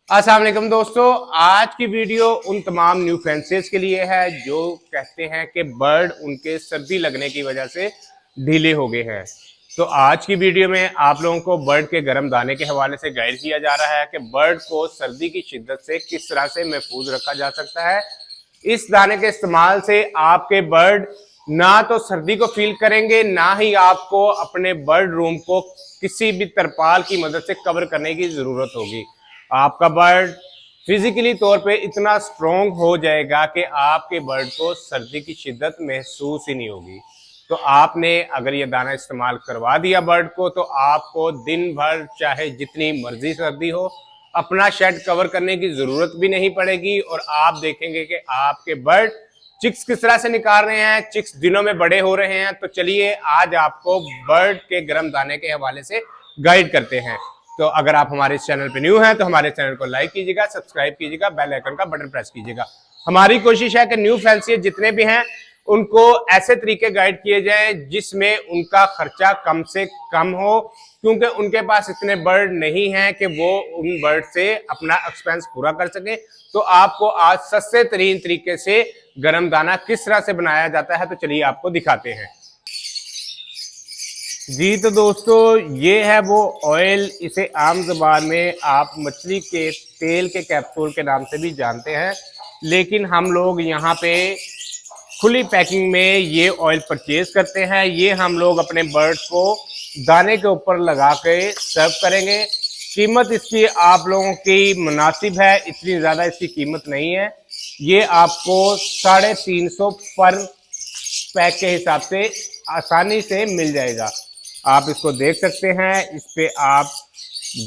अस्सलाम वालेकुम दोस्तों, आज की वीडियो उन तमाम न्यू फैंसेस के लिए है जो कहते हैं कि बर्ड उनके सर्दी लगने की वजह से ढीले हो गए हैं। तो आज की वीडियो में आप लोगों को बर्ड के गर्म दाने के हवाले से गाइड किया जा रहा है कि बर्ड को सर्दी की शिद्दत से किस तरह से महफूज रखा जा सकता है। इस दाने के इस्तेमाल से आपके बर्ड ना तो सर्दी को फील करेंगे, ना ही आपको अपने बर्ड रूम को किसी भी तरपाल की मदद से कवर करने की जरूरत होगी। आपका बर्ड फिजिकली तौर पे इतना स्ट्रॉन्ग हो जाएगा कि आपके बर्ड को सर्दी की शिद्दत महसूस ही नहीं होगी। तो आपने अगर ये दाना इस्तेमाल करवा दिया बर्ड को, तो आपको दिन भर चाहे जितनी मर्जी सर्दी हो अपना शेड कवर करने की जरूरत भी नहीं पड़ेगी। और आप देखेंगे कि आपके बर्ड चिक्स किस तरह से निकाल रहे हैं, चिक्स दिनों में बड़े हो रहे हैं। तो चलिए आज आपको बर्ड के गर्म दाने के हवाले से गाइड करते हैं। तो अगर आप हमारे इस चैनल पे न्यू हैं तो हमारे चैनल को लाइक कीजिएगा, सब्सक्राइब कीजिएगा, बेल आइकन का बटन प्रेस कीजिएगा। हमारी कोशिश है कि न्यू फैंसी जितने भी हैं उनको ऐसे तरीके गाइड किए जाए जिसमें उनका खर्चा कम से कम हो, क्योंकि उनके पास इतने बर्ड नहीं हैं कि वो उन बर्ड से अपना एक्सपेंस पूरा कर सके। तो आपको आज सस्ते तरीन तरीके से गर्म दाना किस तरह से बनाया जाता है, तो चलिए आपको दिखाते हैं। जी तो दोस्तों, ये है वो ऑयल, इसे आम ज़बान में आप मछली के तेल के कैप्सूल के नाम से भी जानते हैं, लेकिन हम लोग यहाँ पे खुली पैकिंग में ये ऑयल परचेज करते हैं। ये हम लोग अपने बर्ड को दाने के ऊपर लगा के सर्व करेंगे। कीमत इसकी आप लोगों की मुनासिब है, इतनी ज़्यादा इसकी कीमत नहीं है। ये आपको 350 पर पैक के हिसाब से आसानी से मिल जाएगा। आप इसको देख सकते हैं, इस पे आप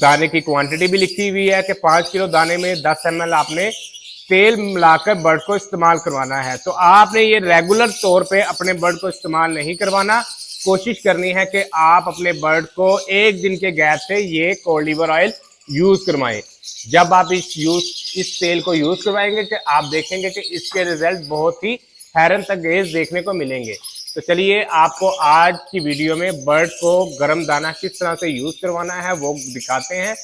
दाने की क्वांटिटी भी लिखी हुई है कि 5 किलो दाने में 10 ml आपने तेल मिलाकर बर्ड को इस्तेमाल करवाना है। तो आपने ये रेगुलर तौर पे अपने बर्ड को इस्तेमाल नहीं करवाना। कोशिश करनी है कि आप अपने बर्ड को एक दिन के गैप से ये कोल्ड लीवर ऑयल यूज करवाएं। जब आप इस तेल को यूज करवाएंगे कि आप देखेंगे कि इसके रिजल्ट बहुत ही हैरत अंगेज देखने को मिलेंगे। तो चलिए आपको आज की वीडियो में बर्ड को गर्म दाना किस तरह से यूज करवाना है वो दिखाते हैं।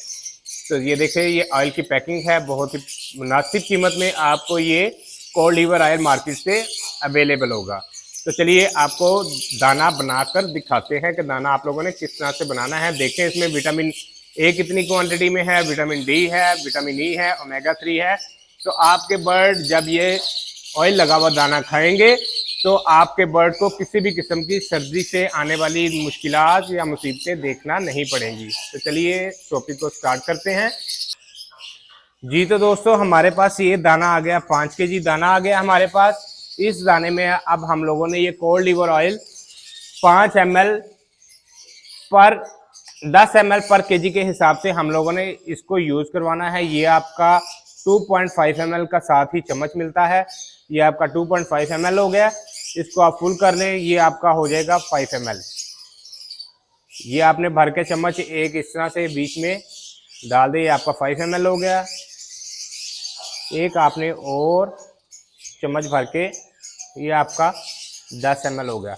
तो ये देखिए, ये ऑयल की पैकिंग है, बहुत ही मुनासिब कीमत में आपको ये कोल्ड लीवर ऑयल मार्केट से अवेलेबल होगा। तो चलिए आपको दाना बनाकर दिखाते हैं कि दाना आप लोगों ने किस तरह से बनाना है। देखें, इसमें विटामिन ए कितनी क्वांटिटी में है, विटामिन डी है, विटामिन ई है, ओमेगा 3 है। तो आपके बर्ड जब ये ऑयल लगा हुआ दाना खाएंगे तो आपके बर्ड को किसी भी किस्म की सर्दी से आने वाली मुश्किलात या मुसीबतें देखना नहीं पड़ेंगी। तो चलिए टॉपिक को स्टार्ट करते हैं। जी तो दोस्तों, हमारे पास ये दाना आ गया, 5 केजी दाना आ गया हमारे पास। इस दाने में अब हम लोगों ने ये कोल्ड लीवर ऑयल 5 ml पर 10 ml पर केजी के हिसाब से हम लोगों ने इसको यूज करवाना है। ये आपका 2.5 ml का साथ ही चम्मच मिलता है। ये आपका 2.5 ml हो गया। इसको आप फुल कर लें, ये आपका हो जाएगा 5 ml। ये आपने भर के चम्मच एक इस तरह से बीच में डाल दे, ये आपका 5 ml हो गया। एक आपने और चम्मच भर के, ये आपका 10 ml हो गया।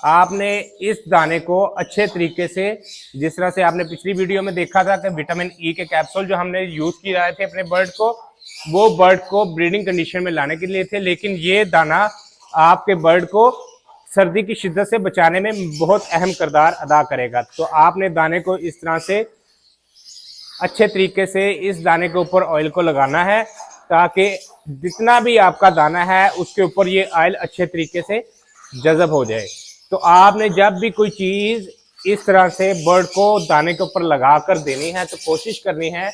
आपने इस दाने को अच्छे तरीके से, जिस तरह से आपने पिछली वीडियो में देखा था कि विटामिन ई के कैप्सूल जो हमने यूज किए रहे थे अपने बर्ड को, वो बर्ड को ब्रीडिंग कंडीशन में लाने के लिए थे, लेकिन ये दाना आपके बर्ड को सर्दी की शिद्दत से बचाने में बहुत अहम किरदार अदा करेगा। तो आपने दाने को इस तरह से अच्छे तरीके से इस दाने के ऊपर ऑयल को लगाना है, ताकि जितना भी आपका दाना है उसके ऊपर ये ऑयल अच्छे तरीके से जज़ब हो जाए। तो आपने जब भी कोई चीज़ इस तरह से बर्ड को दाने के ऊपर लगा कर देनी है तो कोशिश करनी है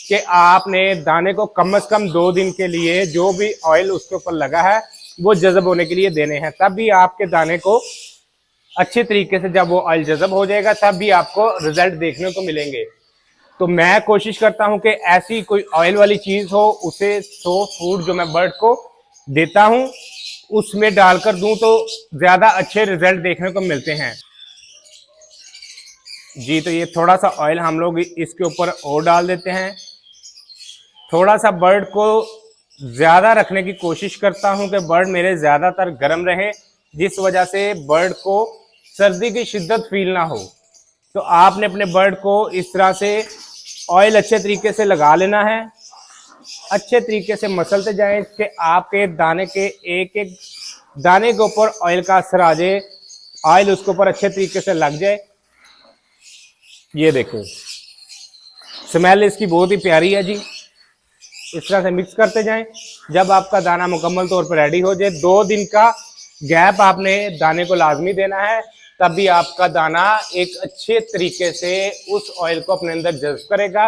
कि आपने दाने को कम से कम 2 दिन के लिए जो भी ऑयल उसके ऊपर लगा है वो जज़ब होने के लिए देने हैं। तब भी आपके दाने को अच्छे तरीके से, जब वो ऑयल जज़ब हो जाएगा तब भी आपको रिजल्ट देखने को मिलेंगे। तो मैं कोशिश करता हूं कि ऐसी कोई ऑयल वाली चीज़ हो, उसे सॉफ्ट फूड जो मैं बर्ड को देता हूं उसमें डालकर दूं तो ज़्यादा अच्छे रिजल्ट देखने को मिलते हैं। जी तो ये थोड़ा सा ऑयल हम लोग इसके ऊपर और डाल देते हैं। थोड़ा सा बर्ड को ज़्यादा रखने की कोशिश करता हूं कि बर्ड मेरे ज़्यादातर गर्म रहे, जिस वजह से बर्ड को सर्दी की शिद्दत फील ना हो। तो आपने अपने बर्ड को इस तरह से ऑयल अच्छे तरीके से लगा लेना है। अच्छे तरीके से मसलते जाएं कि आपके दाने के एक एक दाने के ऊपर ऑयल का असर आ जाए, ऑयल उसके ऊपर अच्छे तरीके से लग जाए। ये देखो स्मेल इसकी बहुत ही प्यारी है जी। इस तरह से मिक्स करते जाएं। जब आपका दाना मुकम्मल तौर पर रेडी हो जाए, 2 दिन का गैप आपने दाने को लाजमी देना है, तब भी आपका दाना एक अच्छे तरीके से उस ऑयल को अपने अंदर जज्ब करेगा।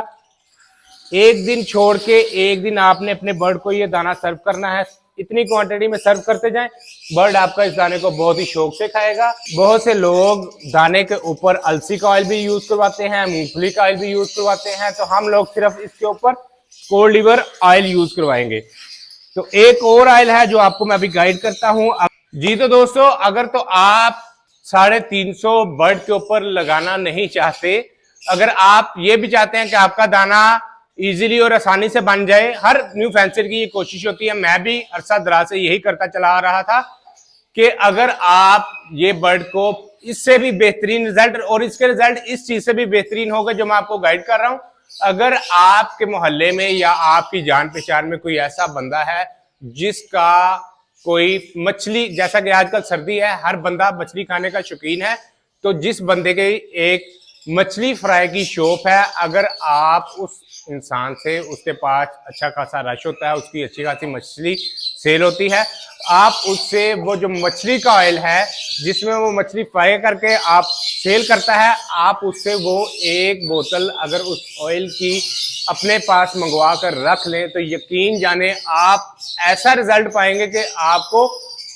एक दिन छोड़ के एक दिन आपने अपने बर्ड को ये दाना सर्व करना है। इतनी क्वांटिटी में सर्व करते जाएं, बर्ड आपका इस दाने को बहुत ही शौक से खाएगा। बहुत से लोग दाने के ऊपर अलसी का ऑयल भी यूज करवाते हैं, मूंगफली का ऑयल भी यूज करवाते हैं, तो हम लोग सिर्फ इसके ऊपर कोल्ड लिवर ऑयल यूज करवाएंगे। तो एक और ऑयल है जो आपको मैं अभी गाइड करता हूं जी। तो दोस्तों, अगर तो आप 350 बर्ड के ऊपर लगाना नहीं चाहते, अगर आप ये भी चाहते हैं कि आपका दाना इजीली और आसानी से बन जाए, हर न्यू फैंसर की ये कोशिश होती है, मैं भी अरसा दराज से यही करता चला आ रहा था कि अगर आप ये बर्ड को इससे भी बेहतरीन रिजल्ट, और इसके रिजल्ट इस चीज से भी बेहतरीन होगा जो मैं आपको गाइड कर रहा हूं। अगर आपके मोहल्ले में या आपकी जान पहचान में कोई ऐसा बंदा है जिसका कोई मछली, जैसा कि आजकल सर्दी है, हर बंदा मछली खाने का शौकीन है, तो जिस बंदे के एक मछली फ्राई की शॉप है, अगर आप उस इंसान से, उसके पास अच्छा खासा रश होता है, उसकी अच्छी खासी मछली सेल होती है, आप उससे वो जो मछली का ऑयल है जिसमें वो मछली फ्राई करके आप सेल करता है, आप उससे वो एक बोतल अगर उस ऑयल की अपने पास मंगवा कर रख लें, तो यकीन जाने आप ऐसा रिजल्ट पाएंगे कि आपको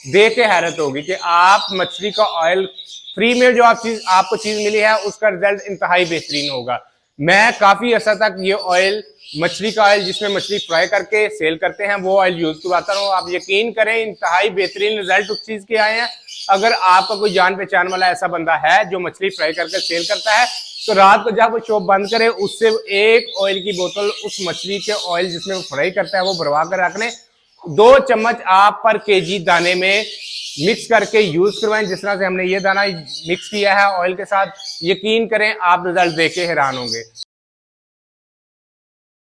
देख के हैरत होगी कि आप मछली का ऑयल फ्री में जो आपको चीज मिली है उसका रिजल्ट इंतहाई बेहतरीन होगा। मैं काफी अर्सा तक ये ऑयल, मछली का ऑयल जिसमें मछली फ्राई करके सेल करते हैं, वो ऑयल यूज करवाता हूँ। आप यकीन करें इंतहाई बेहतरीन रिजल्ट उस चीज के आए हैं। अगर आपका कोई जान पहचान वाला ऐसा बंदा है जो मछली फ्राई करके सेल करता है, तो रात को जब वो शॉप बंद करे, उससे एक ऑयल की बोतल उस मछली के ऑयल जिसमें वो फ्राई करता है वो भरवा कर रख लें। 2 चम्मच आप पर केजी दाने में मिक्स करके यूज करवाएं। जिस तरह से हमने ये दाना मिक्स किया है ऑयल के साथ, यकीन करें आप रिजल्ट देख के हैरान होंगे।